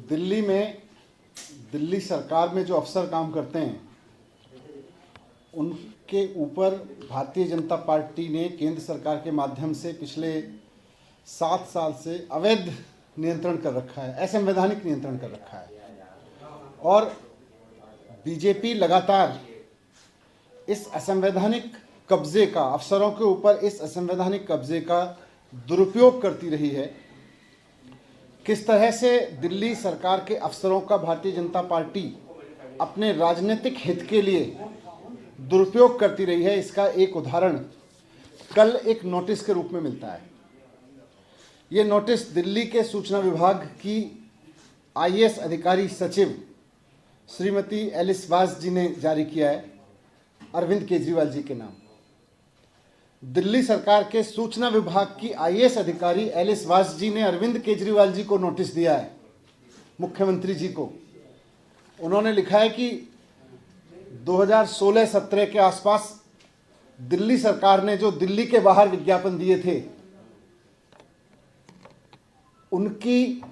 दिल्ली में, दिल्ली सरकार में जो अफसर काम करते हैं उनके ऊपर भारतीय जनता पार्टी ने केंद्र सरकार के माध्यम से पिछले 7 साल से अवैध नियंत्रण कर रखा है, असंवैधानिक नियंत्रण कर रखा है। और बीजेपी लगातार इस असंवैधानिक कब्जे का, अफसरों के ऊपर इस असंवैधानिक कब्जे का दुरुपयोग करती रही है। किस तरह से दिल्ली सरकार के अफसरों का भारतीय जनता पार्टी अपने राजनीतिक हित के लिए दुरुपयोग करती रही है, इसका एक उदाहरण कल एक नोटिस के रूप में मिलता है। ये नोटिस दिल्ली के सूचना विभाग की आईएएस अधिकारी सचिव श्रीमती एलिस वास जी ने जारी किया है, अरविंद केजरीवाल जी के नाम। दिल्ली सरकार के सूचना विभाग की आईएएस अधिकारी एलिस वास जी ने अरविंद केजरीवाल जी को नोटिस दिया है, मुख्यमंत्री जी को। उन्होंने लिखा है कि 2016-17 के आसपास दिल्ली सरकार ने जो दिल्ली के बाहर विज्ञापन दिए थे उनकी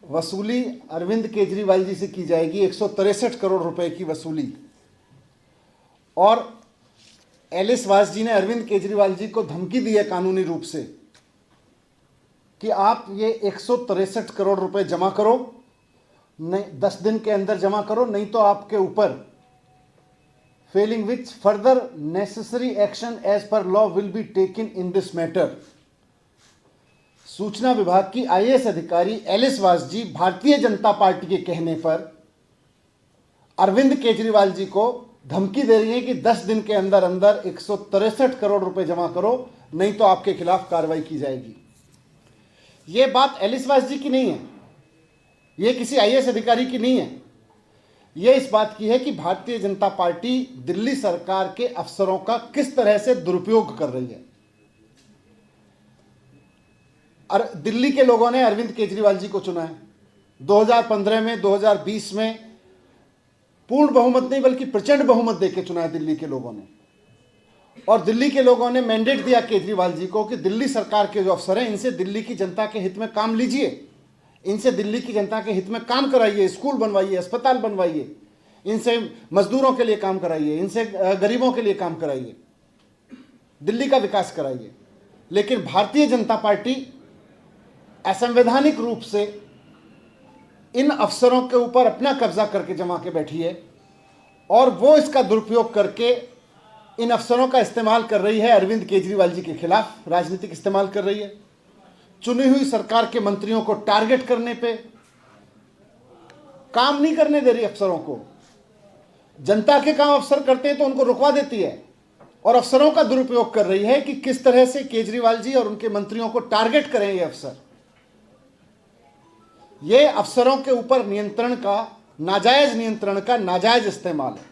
वसूली अरविंद केजरीवाल जी से की जाएगी, 163 करोड़ रुपए की वसूली। और एलिस वास जी ने अरविंद केजरीवाल जी को धमकी दी है कानूनी रूप से कि आप ये 163 करोड़ रुपए जमा करो, नहीं 10 दिन के अंदर जमा करो, नहीं तो आपके ऊपर failing which further necessary action as per law will be taken in this matter. सूचना विभाग की आईएएस अधिकारी एलिस वास जी भारतीय जनता पार्टी के कहने पर अरविंद केजरीवाल जी को धमकी दे रही है कि 10 दिन के अंदर अंदर 163 करोड़ रुपए जमा करो, नहीं तो आपके खिलाफ कार्रवाई की जाएगी। यह बात एलिस वास जी की नहीं है, यह किसी आईएएस अधिकारी की नहीं है, यह इस बात की है कि भारतीय जनता पार्टी दिल्ली सरकार के अफसरों का किस तरह से दुरुपयोग कर रही है। और दिल्ली के लोगों ने अरविंद केजरीवाल जी को चुना है 2015 में, 2020 में पूर्ण बहुमत नहीं बल्कि प्रचंड बहुमत देके चुना है दिल्ली के लोगों ने। और दिल्ली के लोगों ने मैंडेट दिया केजरीवाल जी को कि दिल्ली सरकार के जो अफसर हैं इनसे दिल्ली की जनता के हित में काम लीजिए, इनसे दिल्ली की जनता के हित में काम कराइए, स्कूल बनवाइए, अस्पताल बनवाइए, इनसे मजदूरों के लिए काम कराइए, इनसे गरीबों के लिए काम कराइए, दिल्ली का विकास कराइए। लेकिन भारतीय जनता पार्टी असंवैधानिक रूप से इन अफसरों के ऊपर अपना कब्जा करके जमा के बैठी है और वो इसका दुरुपयोग करके इन अफसरों का इस्तेमाल कर रही है, अरविंद केजरीवाल जी के खिलाफ राजनीतिक इस्तेमाल कर रही है। चुनी हुई सरकार के मंत्रियों को टारगेट करने पे, काम नहीं करने दे रही अफसरों को। जनता के काम अफसर करते हैं तो उनको रुकवा देती है और अफसरों का दुरुपयोग कर रही है कि किस तरह से केजरीवाल जी और उनके मंत्रियों को टारगेट करें ये अफसर। ये अफसरों के ऊपर नियंत्रण का, नाजायज नियंत्रण का नाजायज इस्तेमाल है।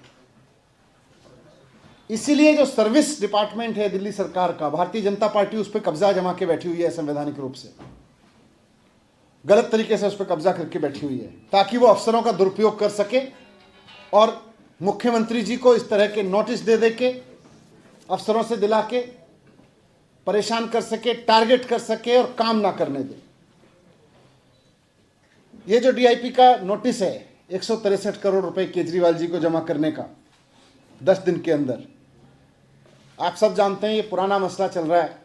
इसीलिए जो सर्विस डिपार्टमेंट है दिल्ली सरकार का, भारतीय जनता पार्टी उस पर कब्जा जमा के बैठी हुई है, संवैधानिक रूप से गलत तरीके से उस पर कब्जा करके बैठी हुई है ताकि वो अफसरों का दुरुपयोग कर सके और मुख्यमंत्री जी को इस तरह के नोटिस दे दे के अफसरों से दिला के परेशान कर सके, टारगेट कर सके और काम ना करने दे। ये जो डीआईपी का नोटिस है 163 करोड़ रुपए केजरीवाल जी को जमा करने का 10 दिन के अंदर, आप सब जानते हैं ये पुराना मसला चल रहा है।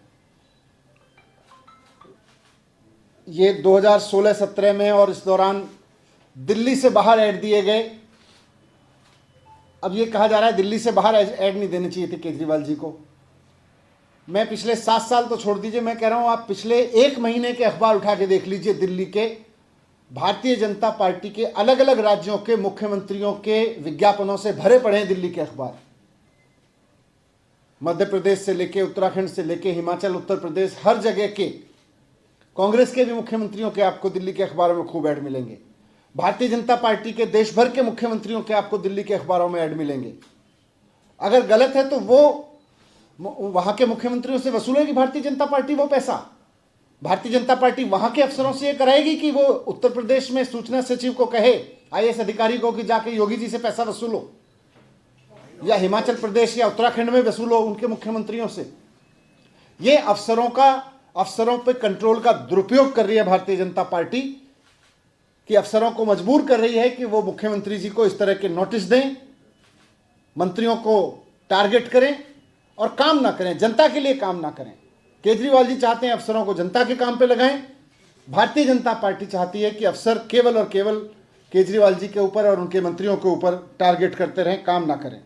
ये 2016-17 में और इस दौरान दिल्ली से बाहर ऐड दिए गए। अब ये कहा जा रहा है दिल्ली से बाहर ऐड नहीं देने चाहिए थे केजरीवाल जी को। मैं पिछले 7 साल तो छोड़ दीजिए, मैं कह रहा हूं आप पिछले 1 महीने के अखबार उठा के देख लीजिए। दिल्ली के भारतीय जनता पार्टी के अलग अलग राज्यों के मुख्यमंत्रियों के विज्ञापनों से भरे पड़े हैं दिल्ली के अखबार। मध्य प्रदेश से लेके, उत्तराखंड से लेके, हिमाचल, उत्तर प्रदेश, हर जगह के कांग्रेस के भी मुख्यमंत्रियों के आपको दिल्ली के अखबारों में खूब ऐड मिलेंगे। भारतीय जनता पार्टी के देश भर के मुख्यमंत्रियों के आपको दिल्ली के अखबारों में ऐड मिलेंगे। अगर गलत है तो वो वहां के मुख्यमंत्रियों से वसूलेगी भारतीय जनता पार्टी वो पैसा। भारतीय जनता पार्टी वहां के अफसरों से यह कराएगी कि वो उत्तर प्रदेश में सूचना सचिव को कहे, आईएएस अधिकारी को, कि जाके योगी जी से पैसा वसूलो, या हिमाचल प्रदेश या उत्तराखंड में वसूलो उनके मुख्यमंत्रियों से। ये अफसरों पे कंट्रोल का दुरुपयोग कर रही है भारतीय जनता पार्टी कि अफसरों को मजबूर कर रही है कि वो मुख्यमंत्री जी को इस तरह के नोटिस दें, मंत्रियों को टारगेट करें और काम ना करें, जनता के लिए काम ना करें। केजरीवाल जी चाहते हैं अफसरों को जनता के काम पे लगाएं। भारतीय जनता पार्टी चाहती है कि अफसर केवल और केवल केजरीवाल जी के ऊपर और उनके मंत्रियों के ऊपर टारगेट करते रहें, काम ना करें।